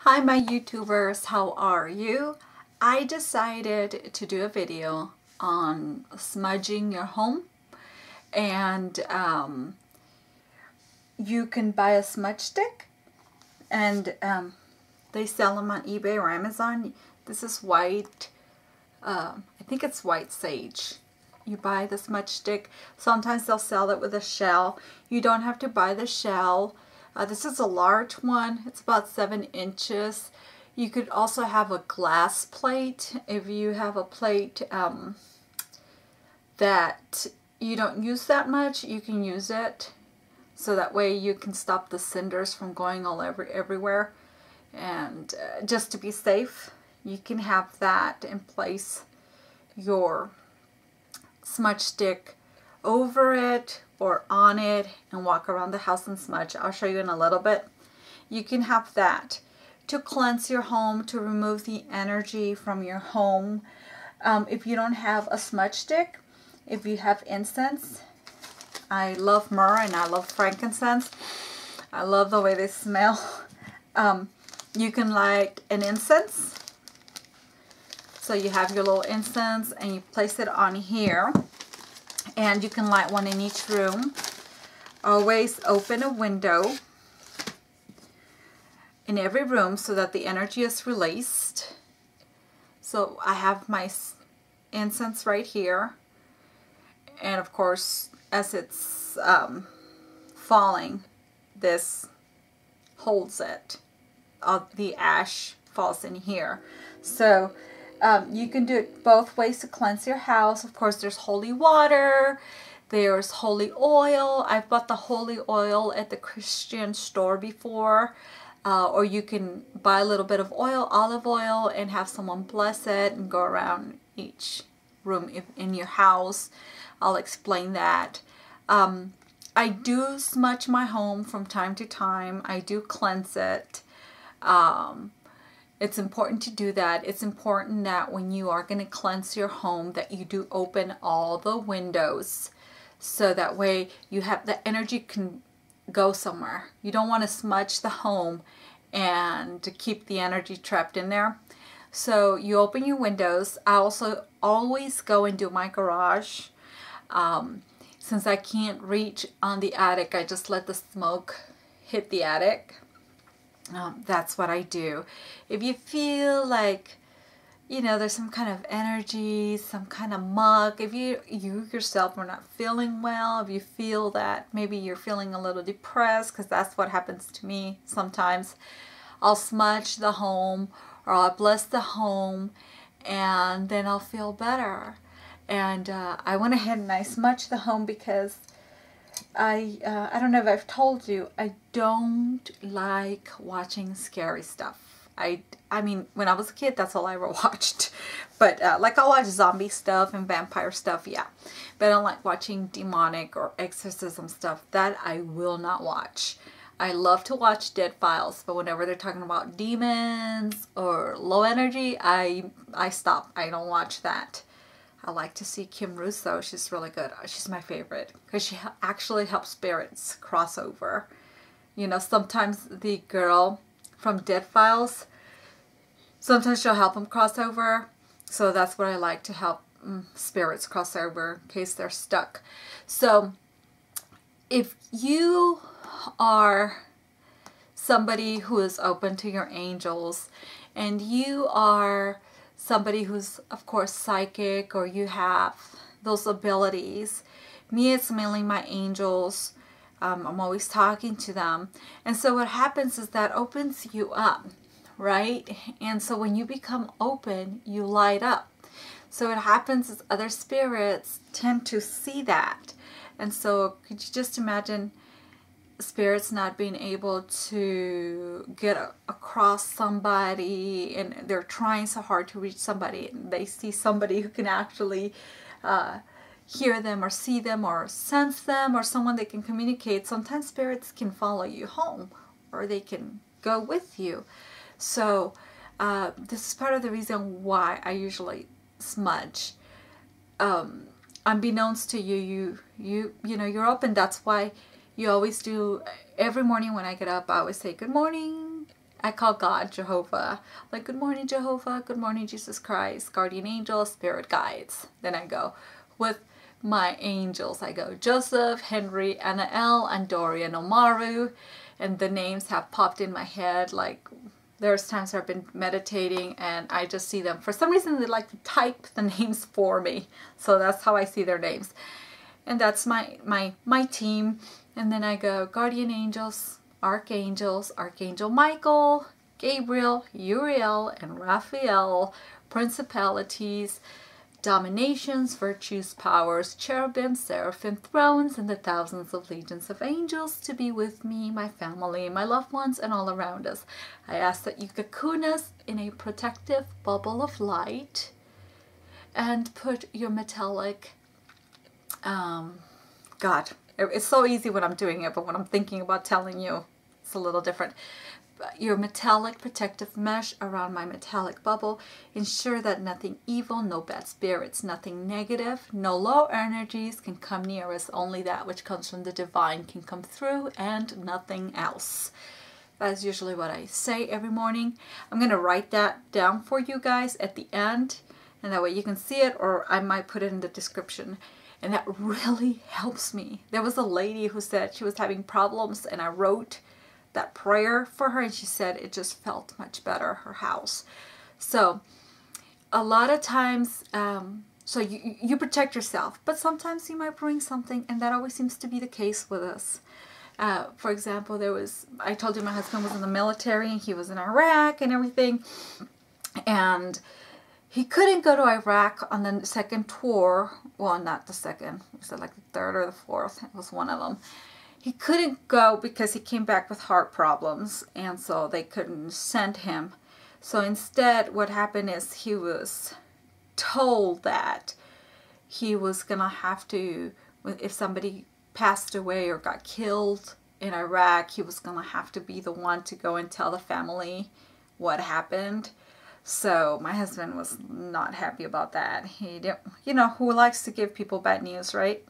Hi my YouTubers, how are you? I decided to do a video on smudging your home, and you can buy a smudge stick, and they sell them on eBay or Amazon. This is white, I think it's white sage. You buy the smudge stick. Sometimes they'll sell it with a shell. You don't have to buy the shell. This is a large one. It's about 7 inches. You could also have a glass plate. If you have a plate that you don't use that much, you can use it. So that way you can stop the cinders from going all everywhere. And just to be safe, you can have that and place your smudge stick over it or on it and walk around the house and smudge. I'll show you in a little bit. You can have that to cleanse your home, to remove the energy from your home. If you don't have a smudge stick, if you have incense, I love myrrh and I love frankincense. I love the way they smell. You can light an incense. So you have your little incense and you place it on here. And you can light one in each room. Always open a window in every room so that the energy is released. So I have my incense right here. And of course, as it's falling, this holds it. The ash falls in here. So you can do it both ways to cleanse your house. Of course, there's holy water, there's holy oil. I've bought the holy oil at the Christian store before. Or you can buy a little bit of oil, olive oil, and have someone bless it and go around each room in your house. I'll explain that. I do smudge my home from time to time. I do cleanse it. It's important to do that. It's important that when you are going to cleanse your home that you do open all the windows so that way you have the energy can go somewhere. You don't want to smudge the home and to keep the energy trapped in there. So you open your windows. I also always go and do my garage. Since I can't reach on the attic, I just let the smoke hit the attic. That's what I do. If you feel like, you know, there's some kind of energy, some kind of muck, if you yourself are not feeling well, if you feel that maybe you're feeling a little depressed, because that's what happens to me sometimes, I'll smudge the home or I'll bless the home and then I'll feel better. And I went ahead and I smudged the home because I don't know if I've told you, I don't like watching scary stuff. I mean, when I was a kid, that's all I ever watched. But like I'll watch zombie stuff and vampire stuff, yeah. But I don't like watching demonic or exorcism stuff. That I will not watch. I love to watch Dead Files, but whenever they're talking about demons or low energy, I stop. I don't watch that. I like to see Kim Russo. She's really good. She's my favorite because she actually helps spirits cross over. You know, sometimes the girl from Dead Files, sometimes she'll help them cross over. So that's what I like, to help spirits cross over in case they're stuck. So if you are somebody who is open to your angels and you are somebody who's, of course, psychic, or you have those abilities. Me, it's mainly my angels. I'm always talking to them. And so what happens is that opens you up, right? And so when you become open, you light up. So what happens is other spirits tend to see that. And so could you just imagine spirits not being able to get across somebody, and they're trying so hard to reach somebody, and they see somebody who can actually hear them or see them or sense them, or someone they can communicate. Sometimes spirits can follow you home or they can go with you. So this is part of the reason why I usually smudge. Unbeknownst to you, you know, you're open. That's why you always do, every morning when I get up, I always say good morning, I call God Jehovah. Like, good morning, Jehovah. Good morning, Jesus Christ. Guardian angels, spirit guides. Then I go with my angels. I go Joseph, Henry, Anael, and Dorian Omaru. And the names have popped in my head. Like, there's times where I've been meditating and I just see them. For some reason, they like to type the names for me. So that's how I see their names. And that's my team. And then I go guardian angels, archangels, Archangel Michael, Gabriel, Uriel, and Raphael, principalities, dominations, virtues, powers, cherubim, seraphim, thrones, and the thousands of legions of angels to be with me, my family, my loved ones, and all around us. I ask that you cocoon us in a protective bubble of light and put your metallic, God, it's so easy when I'm doing it, but when I'm thinking about telling you, it's a little different. Your metallic protective mesh around my metallic bubble. Ensure that nothing evil, no bad spirits, nothing negative, no low energies can come near us. Only that which comes from the divine can come through and nothing else. That's usually what I say every morning. I'm going to write that down for you guys at the end, and that way you can see it, or I might put it in the description. And that really helps me. There was a lady who said she was having problems, and I wrote that prayer for her, and she said it just felt much better, her house. So a lot of times, so you protect yourself, but sometimes you might bring something, and that always seems to be the case with us. For example, I told you my husband was in the military, and he was in Iraq and everything, and he couldn't go to Iraq on the second tour. Well, not the second, was it like the third or the fourth? It was one of them. He couldn't go because he came back with heart problems, and so they couldn't send him. So instead, what happened is he was told that he was going to have to, if somebody passed away or got killed in Iraq, he was going to have to be the one to go and tell the family what happened. So my husband was not happy about that. He didn't, you know, who likes to give people bad news, right?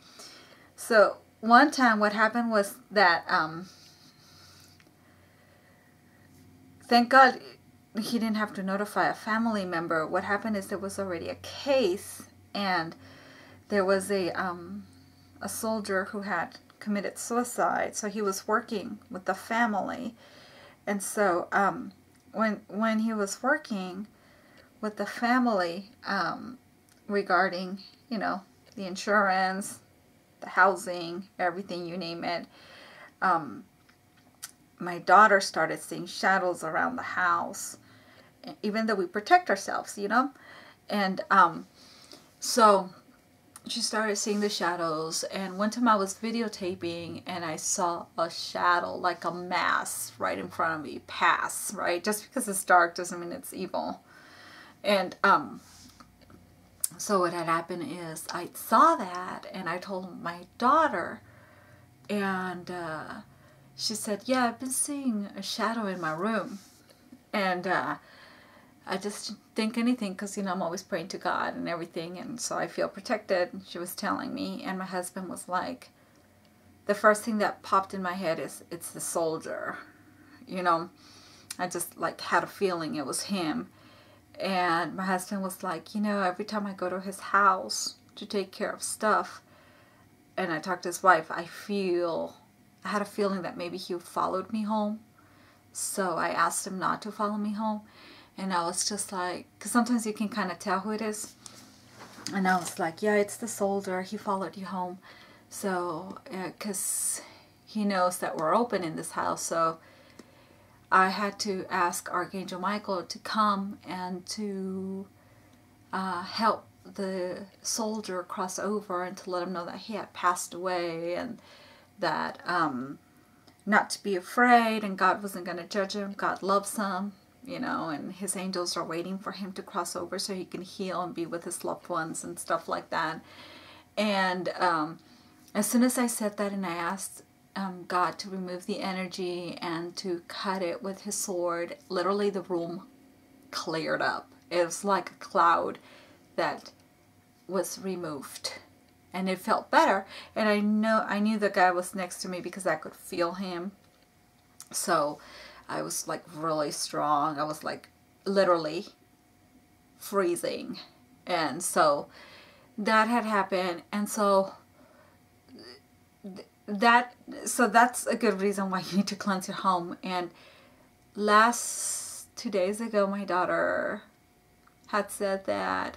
So one time what happened was that, thank God he didn't have to notify a family member. What happened is there was already a case, and there was a soldier who had committed suicide. So he was working with the family. And so when he was working with the family regarding, you know, the insurance, the housing, everything, you name it, my daughter started seeing shadows around the house, even though we protect ourselves, you know. And so she started seeing the shadows, and one time I was videotaping and I saw a shadow, like a mass right in front of me pass, right? Just because it's dark doesn't mean it's evil. And so what had happened is I saw that, and I told my daughter, and she said, yeah, I've been seeing a shadow in my room. And I just didn't think anything, because, you know, I'm always praying to God and everything, and so I feel protected. She was telling me, and my husband was like, the first thing that popped in my head is, it's the soldier. You know, I just like had a feeling it was him. And my husband was like, you know, every time I go to his house to take care of stuff, and I talked to his wife, I had a feeling that maybe he followed me home. So I asked him not to follow me home. And I was just like, because sometimes you can kind of tell who it is. And I was like, yeah, it's the soldier. He followed you home. So, because he knows that we're open in this house. So I had to ask Archangel Michael to come and to help the soldier cross over, and to let him know that he had passed away, and that not to be afraid, and God wasn't going to judge him. God loves him, you know, and his angels are waiting for him to cross over so he can heal and be with his loved ones and stuff like that. And as soon as I said that, and I asked God to remove the energy and to cut it with his sword, literally the room cleared up. It was like a cloud that was removed, and it felt better. And I knew the guy was next to me because I could feel him. So I was like really strong. I was like literally freezing. And so that had happened. And so that's a good reason why you need to cleanse your home. And 2 days ago, my daughter had said that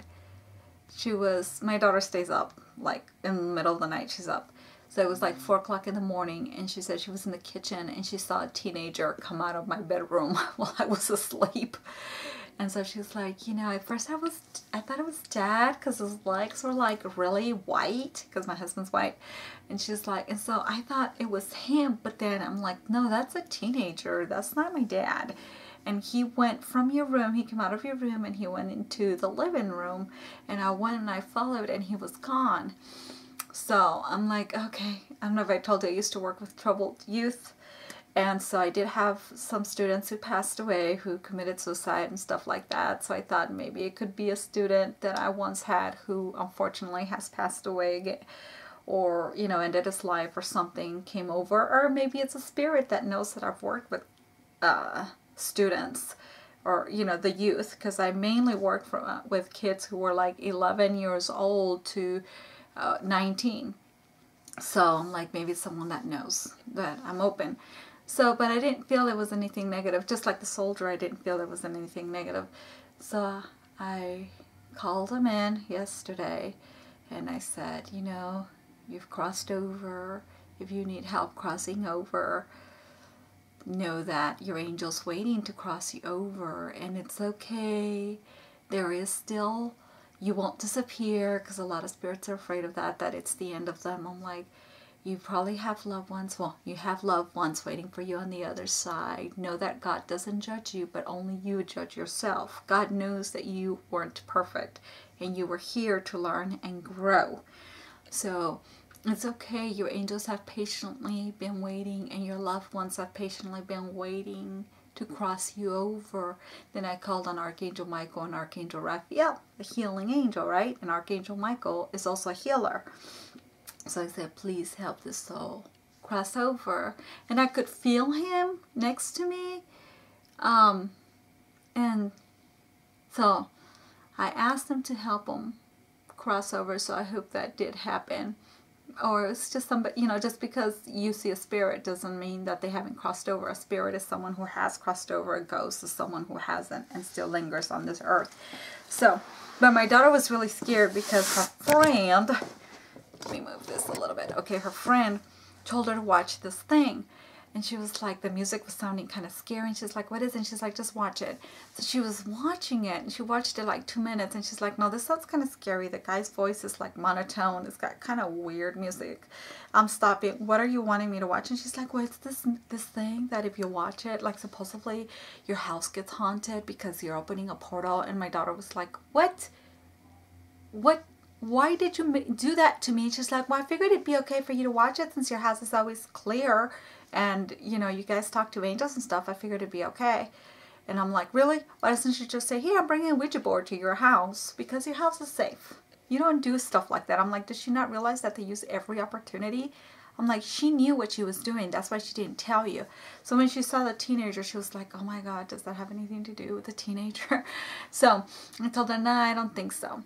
my daughter stays up, like in the middle of the night, she's up. So it was like 4 o'clock in the morning, and she said she was in the kitchen and she saw a teenager come out of my bedroom while I was asleep. And so she was like, you know, at first I thought it was Dad because his legs were like really white because my husband's white. And she's like, and so I thought it was him, but then I'm like, no, that's a teenager. That's not my dad. And he went from your room, he came out of your room and he went into the living room, and I went and I followed and he was gone. So I'm like, okay, I don't know if I told you I used to work with troubled youth. And so I did have some students who passed away, who committed suicide and stuff like that. So I thought maybe it could be a student that I once had who unfortunately has passed away, or, you know, ended his life or something, came over. Or maybe it's a spirit that knows that I've worked with students, or, you know, the youth, because I mainly work with kids who were like 11 years old to 19. So I'm like, maybe it's someone that knows that I'm open. So, but I didn't feel there was anything negative. Just like the soldier, I didn't feel there was anything negative. So I called him in yesterday and I said, you know, you've crossed over. If you need help crossing over, know that your angel's waiting to cross you over, and it's okay. There is still, you won't disappear, because a lot of spirits are afraid of that it's the end of them. I'm like, you probably have loved ones. Well, you have loved ones waiting for you on the other side. Know that God doesn't judge you, but only you judge yourself. God knows that you weren't perfect and you were here to learn and grow. So it's okay. Your angels have patiently been waiting, and your loved ones have patiently been waiting to cross you over. Then I called on Archangel Michael and Archangel Raphael, a healing angel, right? And Archangel Michael is also a healer. So I said, please help this soul cross over. And I could feel him next to me. And so I asked him to help him cross over. So I hope that did happen. Or it's just somebody, you know, just because you see a spirit doesn't mean that they haven't crossed over. A spirit is someone who has crossed over. A ghost is someone who hasn't and still lingers on this earth. So, but my daughter was really scared because her friend, let me move this a little bit. Okay, her friend told her to watch this thing. And she was like, the music was sounding kind of scary. And she's like, what is it? And she's like, just watch it. So she was watching it. And she watched it like 2 minutes. And she's like, no, this sounds kind of scary. The guy's voice is like monotone. It's got kind of weird music. I'm stopping. What are you wanting me to watch? And she's like, well, it's this thing that if you watch it, like supposedly your house gets haunted because you're opening a portal. And my daughter was like, what? Why did you do that to me? She's like, well, I figured it'd be okay for you to watch it since your house is always clear. And, you know, you guys talk to angels and stuff. I figured it'd be okay. And I'm like, really? Why doesn't she just say, here, I'm bringing a Ouija board to your house because your house is safe. You don't do stuff like that. I'm like, does she not realize that they use every opportunity? I'm like, she knew what she was doing. That's why she didn't tell you. So when she saw the teenager, she was like, oh my God, does that have anything to do with the teenager? So I told her, nah, I don't think so.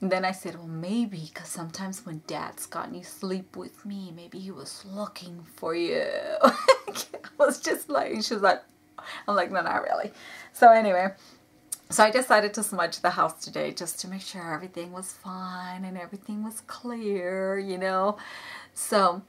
And then I said, well, maybe, because sometimes when Dad's gotten you sleep with me, maybe he was looking for you. I was just like, she was like, I'm like, no, not really. So anyway, so I decided to smudge the house today just to make sure everything was fine and everything was clear, you know. So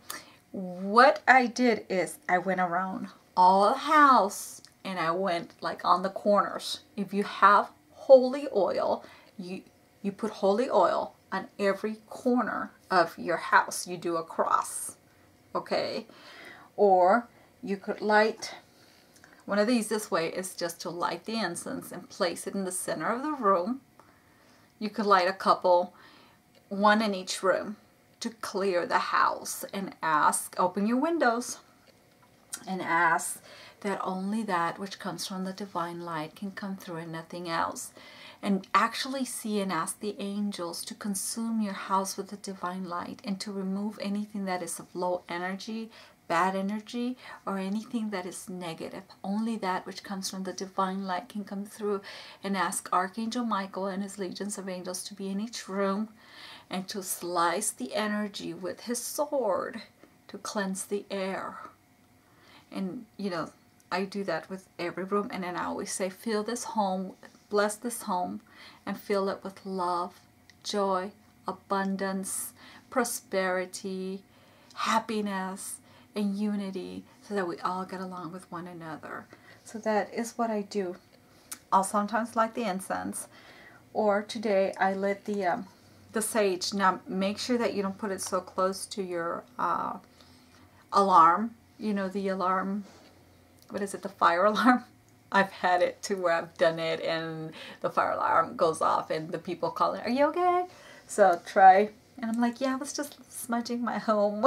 what I did is I went around all the house and I went like on the corners. If you have holy oil, you put holy oil on every corner of your house. You do a cross, okay? Or you could light one of these. This way is just to light the incense and place it in the center of the room. You could light a couple, one in each room, to clear the house, and open your windows and ask that only that which comes from the divine light can come through and nothing else. And actually see and ask the angels to consume your house with the divine light and to remove anything that is of low energy bad energy or anything that is negative. Only that which comes from the divine light can come through. And ask Archangel Michael and his legions of angels to be in each room and to slice the energy with his sword to cleanse the air. And you know, I do that with every room. And then I always say, fill this home, bless this home, and fill it with love, joy, abundance, prosperity, happiness, and unity, so that we all get along with one another. So that is what I do. I'll sometimes light the incense, or today I lit the sage. Now make sure that you don't put it so close to your alarm. You know, the alarm, what is it, the fire alarm? I've had it to where I've done it and the fire alarm goes off and the people calling, are you okay? So try. And I'm like, yeah, I was just smudging my home.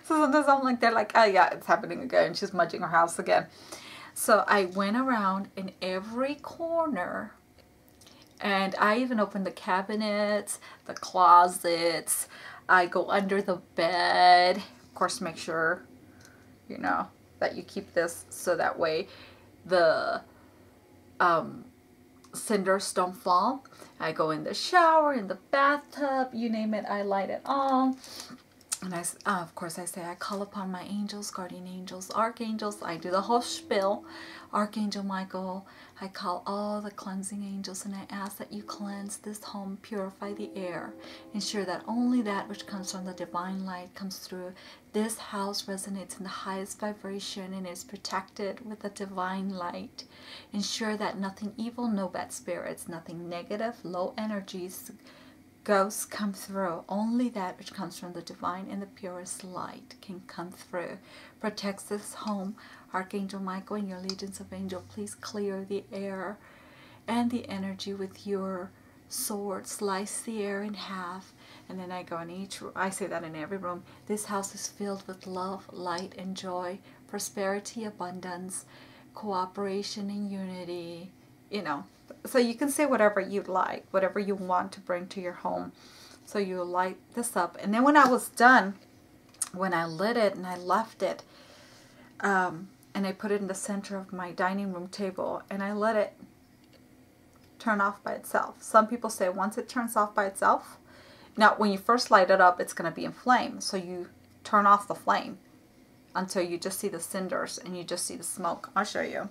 So sometimes I'm like, they're like, oh yeah, it's happening again. She's smudging her house again. So I went around in every corner, and I even opened the cabinets, the closets. I go under the bed. Of course, make sure, you know, that you keep this so that way the cinders don't fall. I go in the shower, in the bathtub, you name it, I light it all. And of course I say, I call upon my angels, guardian angels, archangels. I do the whole spiel. Archangel Michael, I call all the cleansing angels, and I ask that you cleanse this home, purify the air, ensure that only that which comes from the divine light comes through. This house resonates in the highest vibration and is protected with the divine light. Ensure that nothing evil, no bad spirits, nothing negative, low energies, ghosts come through. Only that which comes from the divine and the purest light can come through. Protects this home. Archangel Michael and your legions of angels, please clear the air and the energy with your sword. Slice the air in half. And then I go in each room. I say that in every room. This house is filled with love, light, and joy, prosperity, abundance, cooperation, and unity. You know, so you can say whatever you'd like, whatever you want to bring to your home. So you light this up. And then when I was done, when I lit it and I left it, and I put it in the center of my dining room table, and I let it turn off by itself. Some people say once it turns off by itself, now when you first light it up, it's going to be in flame. So you turn off the flame until you just see the cinders and you just see the smoke. I'll show you.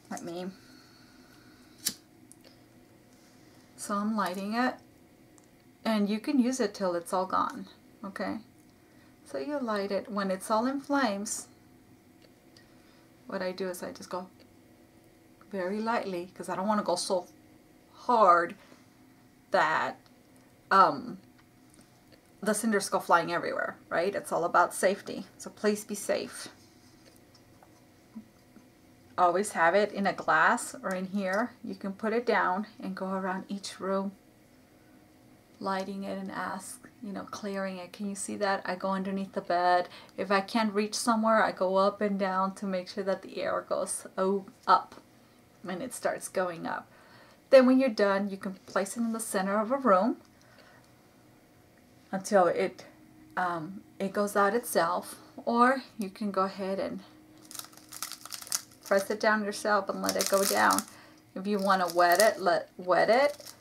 Let me. So I'm lighting it, and you can use it till it's all gone. Okay. So you light it when it's all in flames. What I do is I just go very lightly, because I don't want to go so hard that the cinders go flying everywhere, right? It's all about safety. So please be safe. Always have it in a glass or in here. You can put it down and go around each room, lighting it, and ask, you know, clearing it. Can you see that? I go underneath the bed. If I can't reach somewhere, I go up and down to make sure that the air goes up when it starts going up. Then when you're done, you can place it in the center of a room until it goes out itself, or you can go ahead and press it down yourself and let it go down. If you want to wet it, wet it,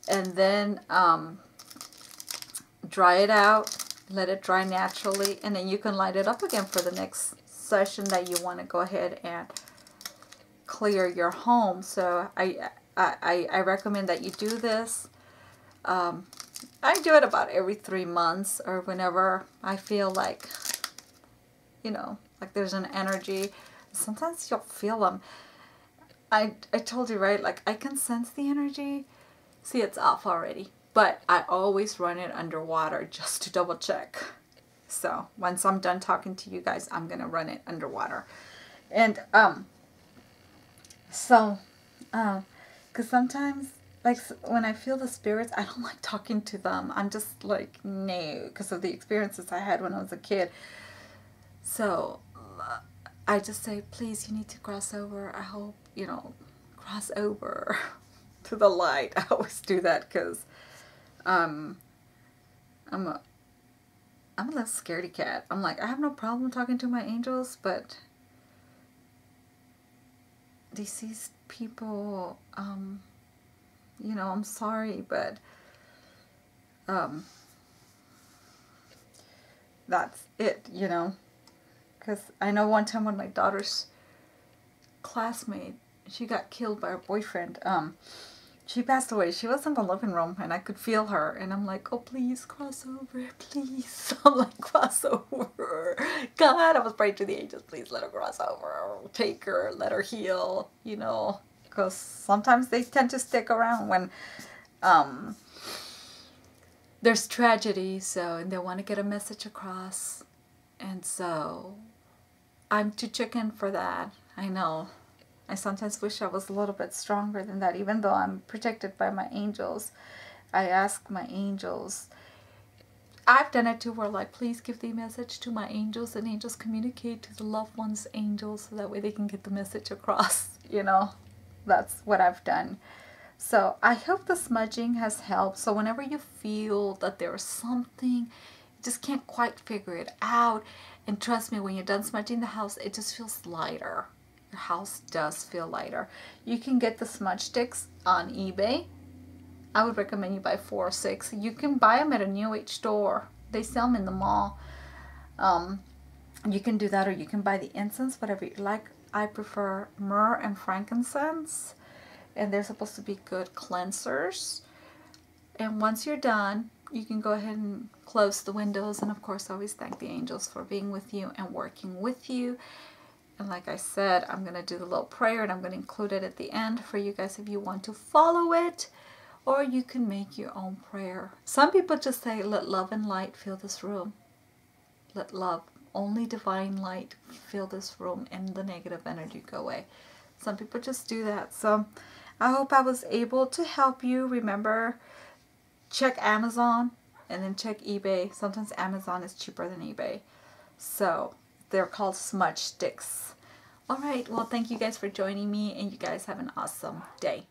and then dry it out, let it dry naturally, and then you can light it up again for the next session that you want to go ahead and clear your home. So I recommend that you do this. I do it about every 3 months, or whenever I feel like, you know, like there's an energy. Sometimes you'll feel them. I told you, right? Like I can sense the energy. See, it's off already. But I always run it underwater just to double check. So once I'm done talking to you guys, I'm going to run it underwater. And because sometimes, like when I feel the spirits, I don't like talking to them. I'm just like, no, because of the experiences I had when I was a kid. So I just say, please, you need to cross over. I hope, you know, cross over to the light. I always do that because I'm a little scaredy cat. I'm like, I have no problem talking to my angels, but deceased people, you know, I'm sorry, but that's it, you know. Because I know one time when my daughter's classmate, she got killed by her boyfriend. She passed away. She was in the living room and I could feel her. And I'm like, oh, please cross over, please. I'm like, cross over. God, I was praying to the angels, please let her cross over. Take her, let her heal, you know. Because sometimes they tend to stick around when there's tragedy. So, and they want to get a message across. And so I'm to check in for that. I know. I sometimes wish I was a little bit stronger than that, even though I'm protected by my angels. I ask my angels. I've done it too, where like, please give the message to my angels, and angels communicate to the loved one's angels so that way they can get the message across, you know. That's what I've done. So I hope the smudging has helped. So whenever you feel that there's something, you just can't quite figure it out, and trust me, when you're done smudging the house, it just feels lighter. Your house does feel lighter. You can get the smudge sticks on eBay. I would recommend you buy 4 or 6. You can buy them at a New Age store. They sell them in the mall. You can do that, or you can buy the incense, whatever you like. I prefer myrrh and frankincense, and they're supposed to be good cleansers. And once you're done, you can go ahead and close the windows, and of course always thank the angels for being with you and working with you. And like I said, I'm going to do the little prayer, and I'm going to include it at the end for you guys if you want to follow it, or you can make your own prayer. Some people just say, let love and light fill this room. Let love, only divine light, fill this room, and the negative energy go away. Some people just do that. So I hope I was able to help you. Remember, check Amazon and then check eBay. Sometimes Amazon is cheaper than eBay. So they're called smudge sticks. All right, well, thank you guys for joining me, and you guys have an awesome day.